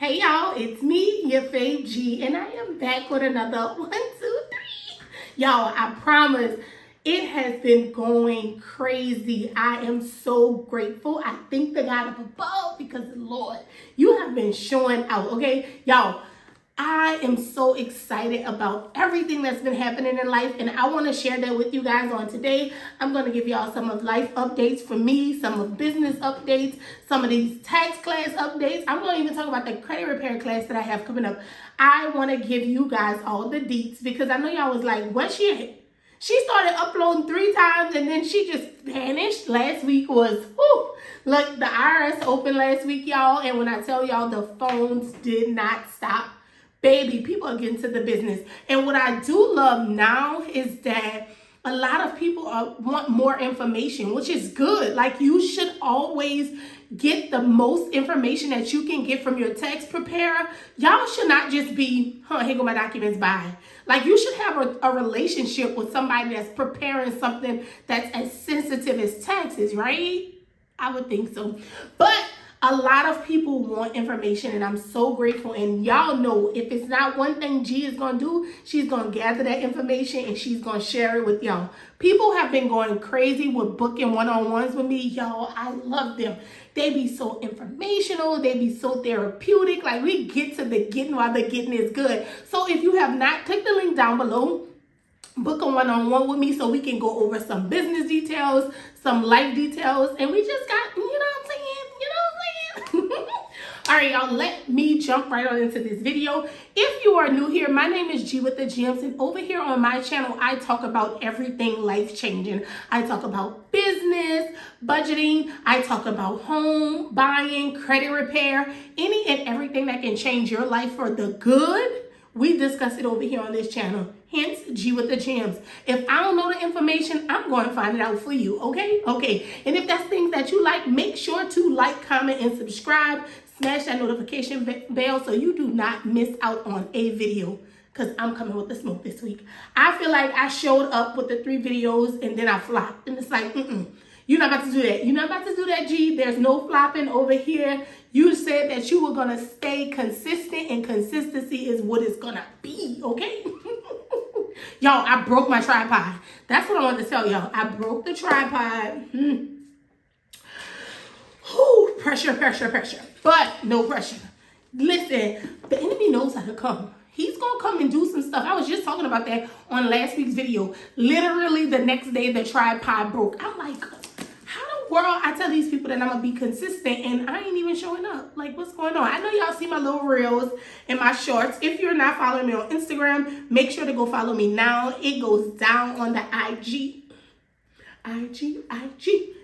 Hey y'all, it's me, your fave G, and I am back with another 1, 2, 3. Y'all, I promise it has been going crazy. I am so grateful. I thank the God up above because, Lord, you have been showing out, okay? Y'all, I am so excited about everything that's been happening in life, and I want to share that with you guys on today. I'm going to give y'all some of life updates for me, some of business updates, some of these tax class updates. I'm going to even talk about the credit repair class that I have coming up. I want to give you guys all the deets because I know y'all was like, where's she at? She started uploading 3 times and then she just vanished. Last week was, like the IRS opened last week, y'all, and when I tell y'all the phones did not stop. Baby, people are getting to the business. And what I do love now is that a lot of people want more information, which is good. Like, you should always get the most information that you can get from your tax preparer. Y'all should not just be, here go my documents, bye. Like, you should have a relationship with somebody that's preparing something that's as sensitive as taxes, right? I would think so. But a lot of people want information, and I'm so grateful. And y'all know, if it's not one thing G is going to do, she's going to gather that information and she's going to share it with y'all. People have been going crazy with booking one-on-ones with me. Y'all, I love them. They be so informational. They be so therapeutic. Like, we get to the getting while the getting is good. So if you have not, click the link down below. Book a one-on-one with me so we can go over some business details, some life details, and we just got, you know what I'm saying? All right, y'all, let me jump right on into this video. If you are new here, my name is G with the Gems, and over here on my channel, I talk about everything life-changing. I talk about business, budgeting, I talk about home buying, credit repair, any and everything that can change your life for the good. We discuss it over here on this channel. Hence, G with the Gems. If I don't know the information, I'm going to find it out for you, okay? Okay, and if that's things that you like, make sure to like, comment, and subscribe. Smash that notification bell so you do not miss out on a video, because I'm coming with the smoke this week. I feel like I showed up with the 3 videos and then I flopped. And it's like, you're not about to do that. You're not about to do that, G. There's no flopping over here. You said that you were going to stay consistent, and consistency is what it's going to be, okay? Y'all, I broke my tripod. That's what I wanted to tell y'all. I broke the tripod. Pressure, pressure, pressure. But no pressure. Listen, the enemy knows how to come. He's going to come and do some stuff. I was just talking about that on last week's video. Literally the next day, the tripod broke. I'm like, how the world I tell these people that I'm going to be consistent and I ain't even showing up? Like, what's going on? I know y'all see my little reels and my shorts. If you're not following me on Instagram, make sure to go follow me now. It goes down on the IG.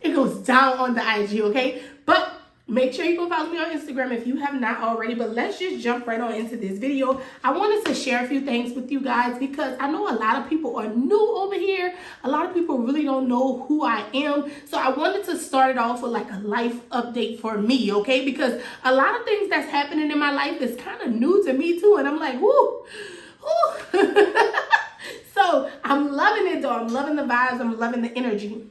It goes down on the IG, okay? But make sure you go follow me on Instagram if you have not already. But let's just jump right on into this video. I wanted to share a few things with you guys because I know a lot of people are new over here. A lot of people really don't know who I am. So I wanted to start it off with like a life update for me, okay? Because a lot of things that's happening in my life is kind of new to me too. And I'm like, whoo. So I'm loving it though. I'm loving the vibes. I'm loving the energy.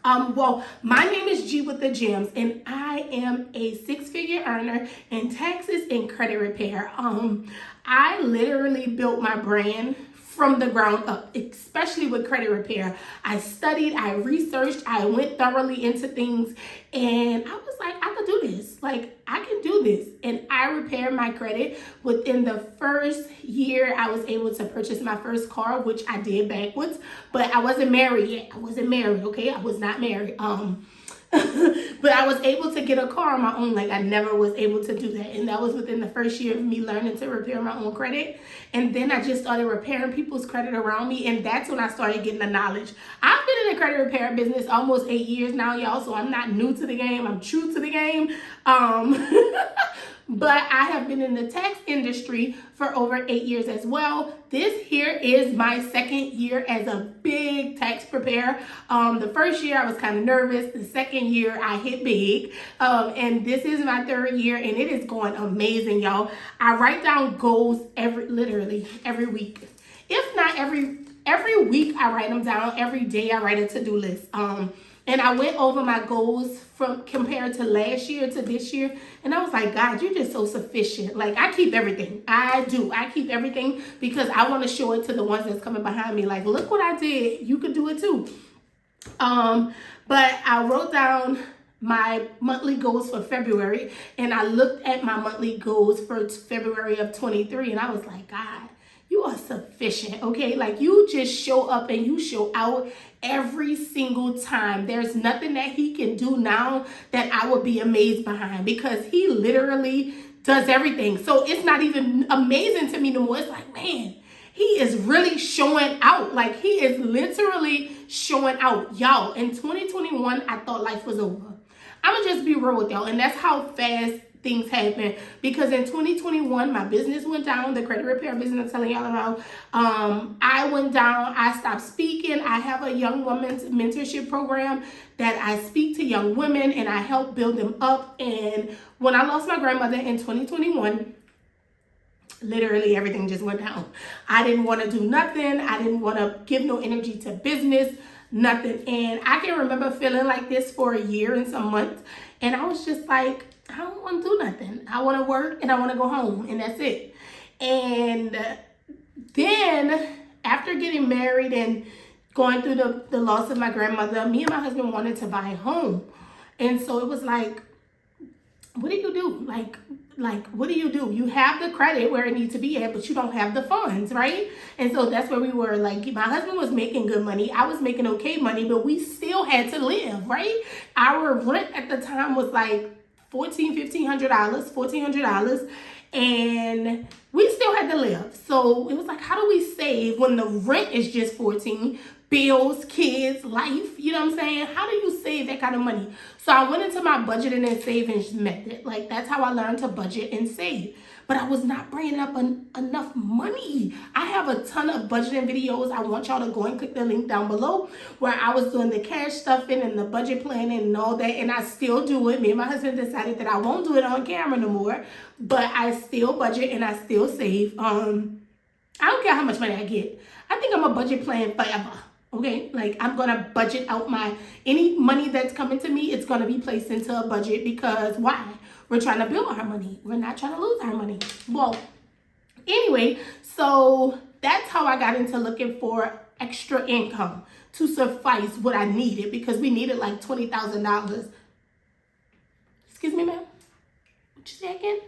Well, my name is G with the Gems, and I am a 6-figure earner in taxes and credit repair. I literally built my brand from the ground up, especially with credit repair. I studied, I researched, I went thoroughly into things, and I was like, I could do this. Like, I can do this. And I repaired my credit. Within the first year, I was able to purchase my first car, which I did backwards, but I wasn't married yet. I wasn't married, okay? I was not married. But I was able to get a car on my own. Like, I never was able to do that. And that was within the first year of me learning to repair my own credit. And then I just started repairing people's credit around me. And that's when I started getting the knowledge. I've been in the credit repair business almost 8 years now, y'all. So I'm not new to the game. I'm true to the game. But I have been in the tax industry for over 8 years as well. This here is my 2nd year as a big tax preparer. The first year I was kind of nervous. The 2nd year I hit big. And this is my 3rd year and it is going amazing, y'all. I write down goals literally every week. If not every week I write them down. Every day I write a to-do list. And I went over my goals from compared to last year to this year. And I was like, God, you're just so sufficient. Like, I keep everything. I do. I keep everything because I want to show it to the ones that's coming behind me. Like, look what I did. You could do it too. But I wrote down my monthly goals for February, and I looked at my monthly goals for February of 23, and I was like, God, you are sufficient, okay? Like, you just show up and you show out every single time. There's nothing that he can do now that I would be amazed behind, because he literally does everything. So it's not even amazing to me no more. It's like, man, he is really showing out. Like, he is literally showing out. Y'all, in 2021, I thought life was over. I'm going to just be real with y'all. And that's how fast things happen. Because in 2021, my business went down. The credit repair business I'm telling y'all about. I went down. I stopped speaking. I have a young women's mentorship program that I speak to young women. And I help build them up. And when I lost my grandmother in 2021, literally everything just went down. I didn't want to do nothing. I didn't want to give no energy to business. Nothing. And I can remember feeling like this for a year and some months. And I was just like, I don't want to do nothing. I want to work and I want to go home, and that's it. And then after getting married and going through the loss of my grandmother, me and my husband wanted to buy a home. And so it was like, what do you do? Like, what do you do? You have the credit where it needs to be at, but you don't have the funds, right? And so that's where we were. Like, my husband was making good money. I was making okay money, but we still had to live, right? Our rent at the time was like $1,400, and we still had to live. So it was like, how do we save when the rent is just $14,000? Bills, kids, life, you know what I'm saying? How do you save that kind of money? So I went into my budgeting and savings method. Like, that's how I learned to budget and save. But I was not bringing up enough money. I have a ton of budgeting videos. I want y'all to go and click the link down below where I was doing the cash stuffing and the budget planning and all that. And I still do it. Me and my husband decided that I won't do it on camera no more. But I still budget and I still save. I don't care how much money I get. I think I'm a budget plan forever. Okay, like, I'm going to budget out any money that's coming to me. It's going to be placed into a budget, because why? We're trying to build our money. We're not trying to lose our money. Well, anyway, so that's how I got into looking for extra income to suffice what I needed, because we needed like $20,000. Excuse me, ma'am. What you say again?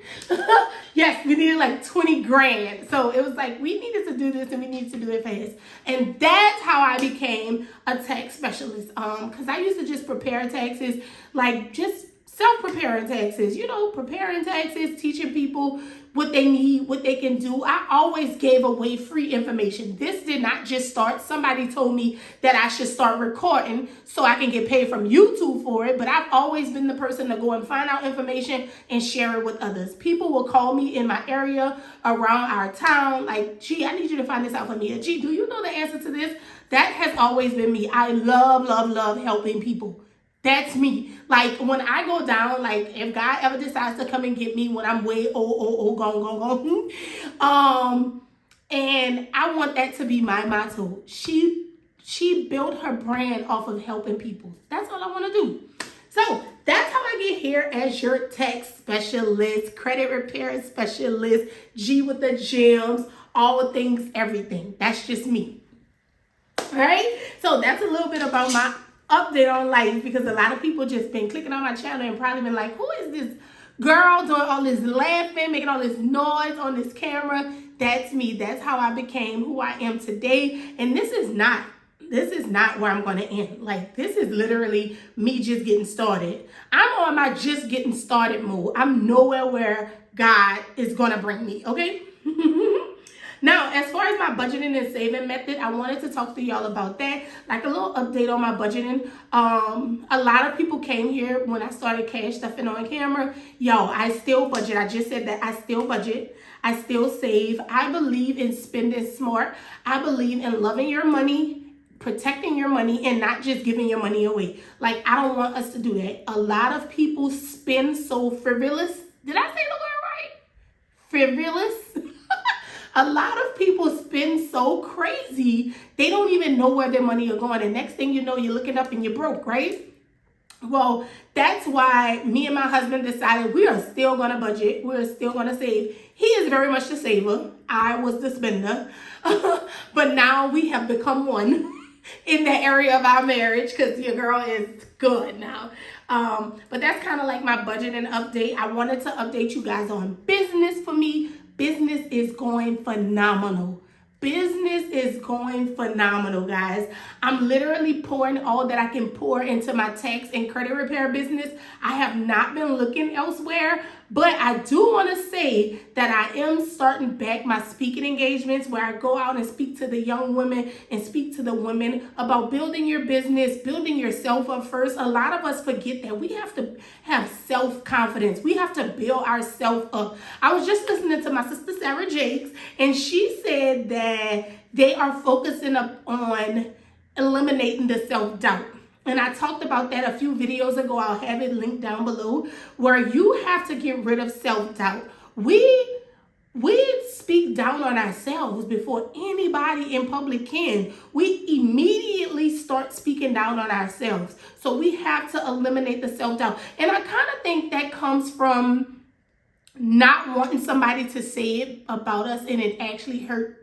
Yes, we needed like 20 grand. So it was like, we needed to do this and we needed to do it fast. And that's how I became a tax specialist. Because I used to just prepare taxes, like just self-preparing taxes, preparing taxes, teaching people what they need, what they can do. I always gave away free information. This did not just start. Somebody told me that I should start recording so I can get paid from YouTube for it. But I've always been the person to go and find out information and share it with others. People will call me in my area, around our town, like, gee, I need you to find this out for me. Or, gee, do you know the answer to this? That has always been me. I love, love, love helping people. That's me. Like, when I go down, like, if God ever decides to come and get me when I'm way gone, and I want that to be my motto. She built her brand off of helping people. That's all I want to do. So that's how I get here as your tax specialist, credit repair specialist, G with the gems, all things, everything. That's just me. All right. So that's a little bit about my update on life, because a lot of people just been clicking on my channel and probably been like, who is this girl doing all this laughing, making all this noise on this camera? That's me. That's how I became who I am today. And this is not where I'm going to end. Like, this is literally me just getting started. I'm on my just getting started mode. I'm nowhere where God is going to bring me. Okay. Now, as far as my budgeting and saving method, I wanted to talk to y'all about that. Like, a little update on my budgeting. A lot of people came here when I started cash stuffing on camera. Yo, I still budget. I just said that I still budget. I still save. I believe in spending smart. I believe in loving your money, protecting your money, and not just giving your money away. Like, I don't want us to do that. A lot of people spend so frivolous. Did I say the word right? Frivolous? A lot of people spend so crazy, they don't even know where their money are going. And next thing you know, you're looking up and you're broke, right? Well, that's why me and my husband decided we are still going to budget. We're still going to save. He is very much the saver. I was the spender. But now we have become one in that area of our marriage because your girl is good now. But that's kind of like my budgeting update. I wanted to update you guys on business for me. Business is going phenomenal. Business is going phenomenal, guys. I'm literally pouring all that I can pour into my tax and credit repair business. I have not been looking elsewhere, but I do want to say that I am starting back my speaking engagements where I go out and speak to the young women and speak to the women about building your business, building yourself up first. A lot of us forget that we have to have self-confidence. We have to build ourselves up. I was just listening to my sister Sarah Jakes, and she said that they are focusing up on eliminating the self-doubt. And I talked about that a few videos ago. I'll have it linked down below, where you have to get rid of self-doubt. We speak down on ourselves before anybody in public can. We immediately start speaking down on ourselves. So we have to eliminate the self-doubt. And I kind of think that comes from not wanting somebody to say it about us and it actually hurt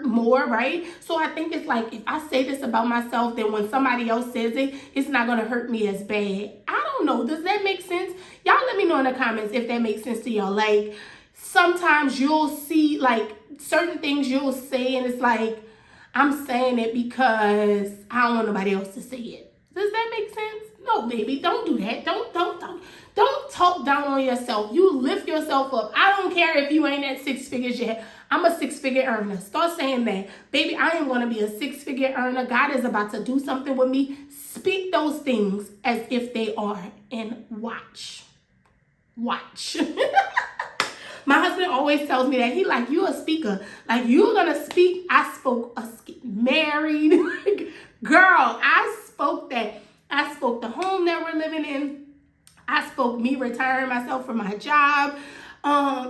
more, right? So I think it's like, if I say this about myself, then when somebody else says it, it's not going to hurt me as bad. I don't know. Does that make sense? Y'all let me know in the comments if that makes sense to y'all. Like, sometimes you'll see like certain things you'll say and it's like, I'm saying it because I don't want nobody else to say it. Does that make sense? No, baby, don't do that. Don't talk down on yourself. You lift yourself up. I don't care if you ain't at 6 figures yet. I'm a 6-figure earner. Start saying that. Baby, I am going to be a 6-figure earner. God is about to do something with me. Speak those things as if they are and watch. Watch. My husband always tells me that he like, you a speaker. Like, you're going to speak. I spoke married. Girl, I spoke that. I spoke the home that we're living in. I spoke me retiring myself from my job.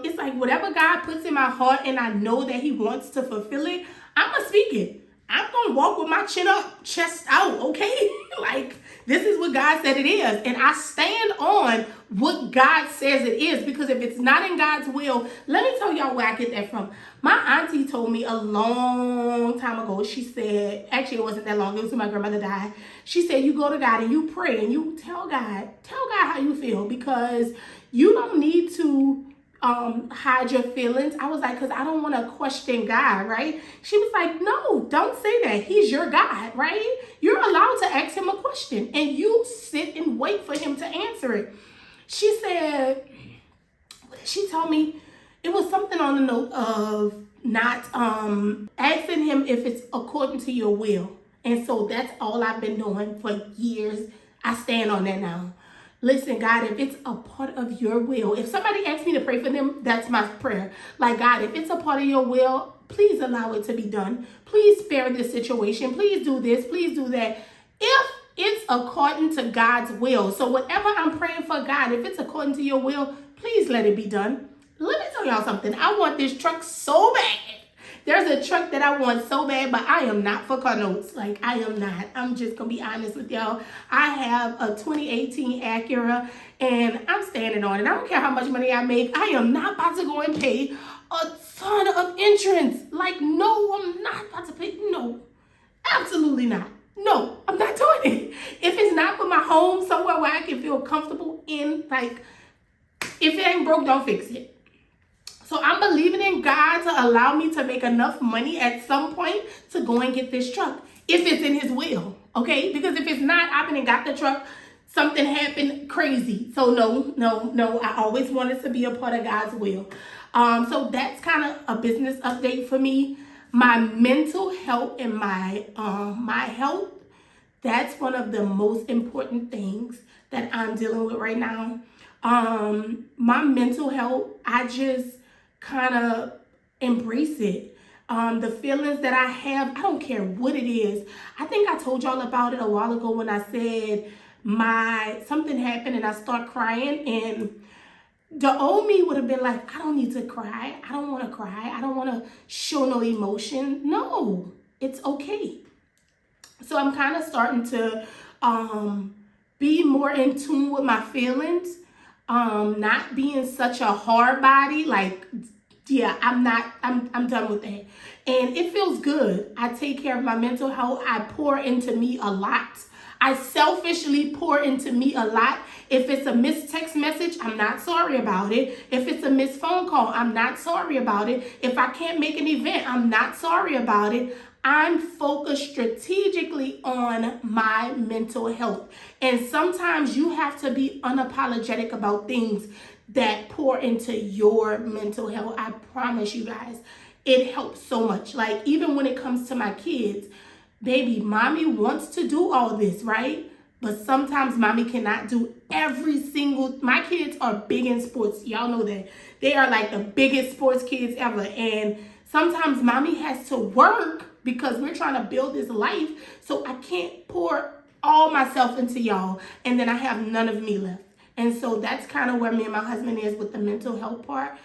It's like whatever God puts in my heart and I know that he wants to fulfill it, I'm going to speak it. I'm going to walk with my chin up, chest out, okay? Like, this is what God said it is. And I stand on what God says it is, because if it's not in God's will, let me tell y'all where I get that from. My auntie told me a long time ago, she said, actually it wasn't that long, it was when my grandmother died. She said, you go to God and you pray and you tell God how you feel, because you don't need to hide your feelings. I was like, because I don't want to question God, right? She was like, no, don't say that. He's your God, right? You're allowed to ask him a question and you sit and wait for him to answer it. She said, she told me it was something on the note of not asking him if it's according to your will. And so that's all I've been doing for years. I stand on that now. Listen, God, if it's a part of your will, if somebody asks me to pray for them, that's my prayer. Like, God, if it's a part of your will, please allow it to be done. Please spare this situation. Please do this. Please do that. If it's according to God's will. So whatever I'm praying for, God, if it's according to your will, please let it be done. Let me tell y'all something. I want this truck so bad. There's a truck that I want so bad, but I am not for car notes. Like, I am not. I'm just going to be honest with y'all. I have a 2018 Acura, and I'm standing on it. I don't care how much money I make. I am not about to go and pay a ton of insurance. Like, no, I'm not about to pay. No, absolutely not. No, I'm not doing it. If it's not for my home, somewhere where I can feel comfortable in, like, if it ain't broke, don't fix it. So I'm believing in God to allow me to make enough money at some point to go and get this truck, if it's in his will, okay? Because if it's not, I've been and got the truck, something happened crazy. So no, I always wanted to be a part of God's will. So that's kind of a business update for me. My mental health and my health, that's one of the most important things that I'm dealing with right now. My mental health, I just kind of embrace it. The feelings that I have, I don't care what it is. I think I told y'all about it a while ago when I said something happened and I start crying, and the old me would have been like, I don't need to cry. I don't want to cry. I don't want to show no emotion. No, it's okay. So I'm kind of starting to be more in tune with my feelings, not being such a hard body. Like, yeah, I'm done with that. And it feels good. I take care of my mental health. I pour into me a lot. I selfishly pour into me a lot. If it's a missed text message, I'm not sorry about it. If it's a missed phone call, I'm not sorry about it. If I can't make an event, I'm not sorry about it. I'm focused strategically on my mental health. And sometimes you have to be unapologetic about things that pour into your mental health. I promise you guys, it helps so much. Like, even when it comes to my kids, baby, mommy wants to do all this, right? But sometimes mommy cannot do every single, my kids are big in sports. Y'all know that. They are like the biggest sports kids ever. And sometimes mommy has to work because we're trying to build this life. So I can't pour all myself into y'all. And then I have none of me left. And so that's kind of where me and my husband is with the mental health part.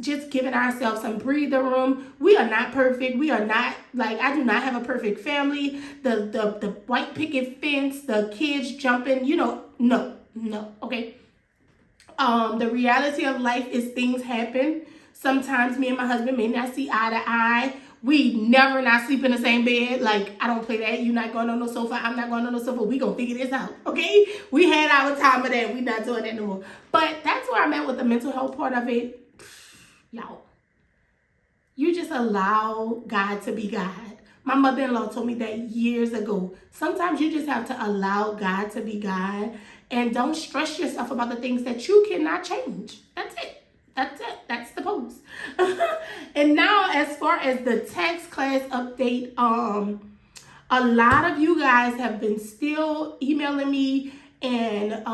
Just giving ourselves some breather room. We are not perfect. We are not, like, I do not have a perfect family. The white picket fence, the kids jumping, no, okay? The reality of life is things happen. Sometimes me and my husband may not see eye to eye. We never not sleep in the same bed. Like, I don't play that. You're not going on no sofa. I'm not going on no sofa. We gonna figure this out, okay? We had our time of that. We not doing that no more. But that's where I'm at with the mental health part of it. Y'all, you just allow God to be God. My mother-in-law told me that years ago. Sometimes you just have to allow God to be God and don't stress yourself about the things that you cannot change. That's it. That's the post. And now, as far as the tax class update, a lot of you guys have been still emailing me, and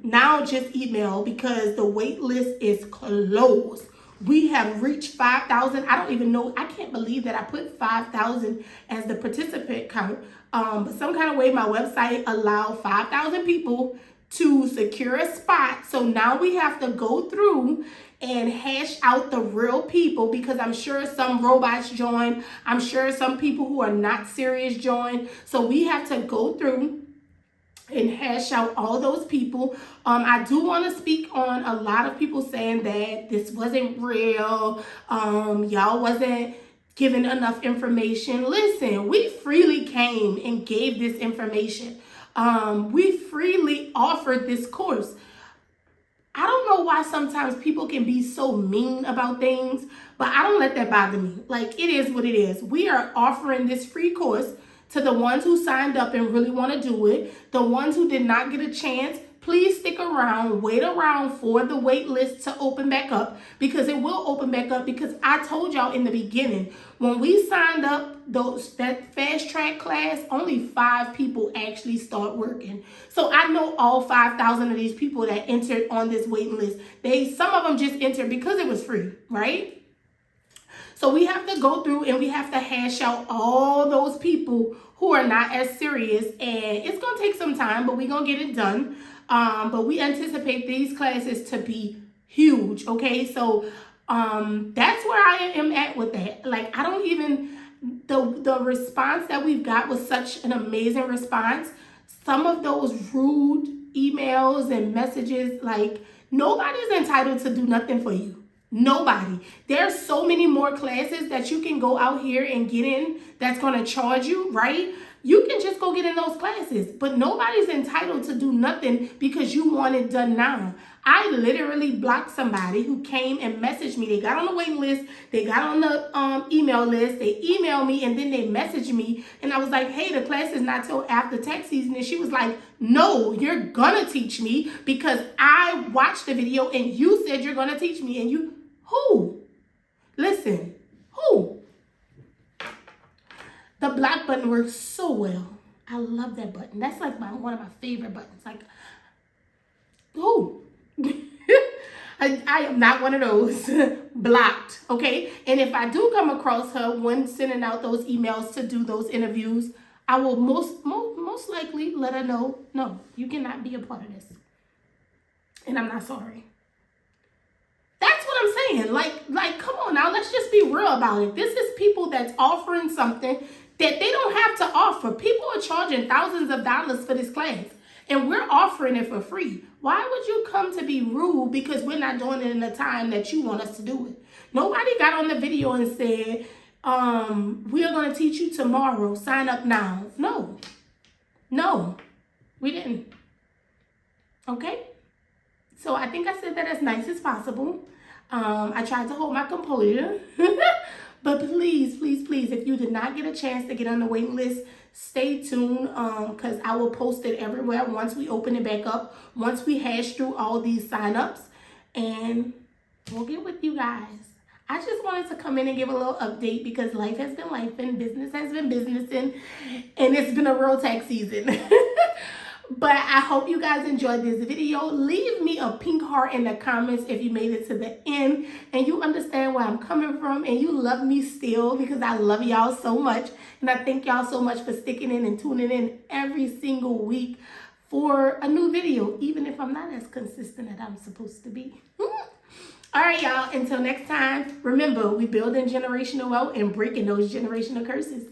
now just email because the wait list is closed. We have reached 5,000. I don't even know. I can't believe that I put 5,000 as the participant count. But some kind of way my website allowed 5,000 people to secure a spot. So now we have to go through and hash out the real people, because I'm sure some robots joined. I'm sure some people who are not serious joined. So we have to go through and hash out all those people. I do want to speak on a lot of people saying that this wasn't real. Y'all wasn't given enough information. Listen, we freely came and gave this information. We freely offered this course. I don't know why sometimes people can be so mean about things, but I don't let that bother me. Like, it is what it is. We are offering this free course to the ones who signed up and really want to do it. The ones who did not get a chance, please stick around, wait around for the wait list to open back up, because it will open back up, because I told y'all in the beginning, when we signed up that fast track class, only 5 people actually start working. So I know all 5,000 of these people that entered on this waiting list, some of them just entered because it was free, right? So we have to go through and we have to hash out all those people who are not as serious, and it's going to take some time, but we're going to get it done. But we anticipate these classes to be huge, okay? So that's where I am at with that. Like, I don't even, the response that we've got was such an amazing response. Some of those rude emails and messages, like, nobody's entitled to do nothing for you. Nobody. There's so many more classes that you can go out here and get in that's going to charge you, right? You can just go get in those classes, but nobody's entitled to do nothing because you want it done now. I literally blocked somebody who came and messaged me. They got on the waiting list. They got on the email list. They emailed me and then they messaged me. And I was like, hey, the class is not till after tax season. And she was like, no, you're going to teach me because I watched the video and you said you're going to teach me. And you, who? Listen, who? The block button works so well. I love that button. That's like one of my favorite buttons. Like, who? I am not one of those. Blocked, okay? And if I do come across her when sending out those emails to do those interviews, I will most likely let her know, no, you cannot be a part of this. And I'm not sorry. That's what I'm saying. Like, come on now, let's just be real about it. This is people that's offering something that they don't have to offer. People are charging thousands of dollars for this class. And we're offering it for free. Why would you come to be rude because we're not doing it in the time that you want us to do it? Nobody got on the video and said, we are going to teach you tomorrow. Sign up now. No, we didn't. Okay? So I think I said that as nice as possible. I tried to hold my composure. But please, if you did not get a chance to get on the waiting list, stay tuned because I will post it everywhere once we open it back up, once we hash through all these signups, and we'll get with you guys. I just wanted to come in and give a little update because life has been life and business has been businessing, and it's been a real tax season. But I hope you guys enjoyed this video. Leave me a pink heart in the comments if you made it to the end and you understand where I'm coming from and you love me still, because I love y'all so much. And I thank y'all so much for sticking in and tuning in every single week for a new video, even if I'm not as consistent as I'm supposed to be. All right, y'all. Until next time, remember, we building generational wealth and breaking those generational curses.